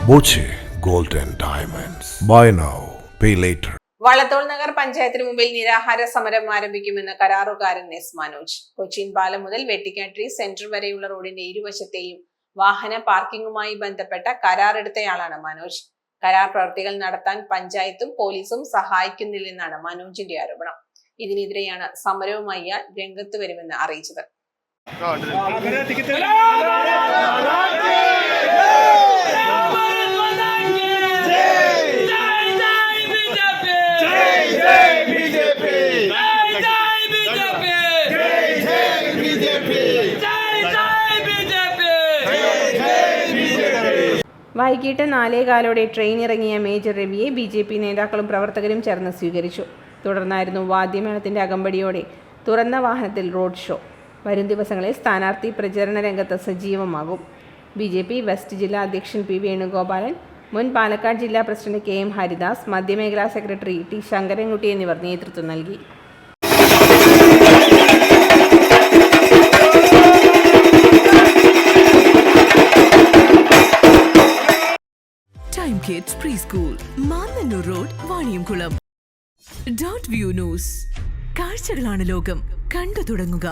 Boche gold and diamonds. Buy now pay later. Vallathol Nagar പഞ്ചായത്തിന് മുമ്പിൽ നിരാഹാര സമരം ആരംഭിക്കുമെന്ന് കരാറുകാരൻ എസ് മനോജ്. കൊച്ചിൻ പാലം മുതൽ വെട്ടിക്കാട്ടിരി സെന്റർ വരെയുള്ള റോഡിന്റെ ഇരുവശത്തെയും വാഹന പാർക്കിംഗുമായി ബന്ധപ്പെട്ട കരാറെടുത്തയാളാണ് മനോജ്. കരാർ പ്രവൃത്തികൾ നടത്താൻ പഞ്ചായത്തും പോലീസും സഹായിക്കുന്നില്ലെന്നാണ് മനോജിന്റെ ആരോപണം. ഇതിനെതിരെയാണ് സമരവുമായി ഇയാൾ രംഗത്ത് വരുമെന്ന് അറിയിച്ചത്. വൈകിട്ട് 4:15 ട്രെയിൻ ഇറങ്ങിയ മേജർ രവിയെ BJP നേതാക്കളും പ്രവർത്തകരും ചേർന്ന് സ്വീകരിച്ചു. തുടർന്നായിരുന്നു വാദ്യമേളത്തിന്റെ അകമ്പടിയോടെ തുറന്ന വാഹനത്തിൽ റോഡ് ഷോ. വരും ദിവസങ്ങളിൽ സ്ഥാനാർത്ഥി പ്രചരണ രംഗത്ത് സജീവമാകും. BJP വെസ്റ്റ് ജില്ലാ അധ്യക്ഷൻ P. വേണുഗോപാലൻ, മുൻ പാലക്കാട് ജില്ലാ പ്രസിഡന്റ് KM ഹരിദാസ്, മധ്യമേഖലാ സെക്രട്ടറി T. ശങ്കരൻകുട്ടി എന്നിവർ നേതൃത്വം നൽകി. Time Kids Preschool, Mannannur road, Vaniyamkulam. Dot View News. കാഴ്ചകളാണ് ലോകം, കണ്ടു തുടങ്ങുക.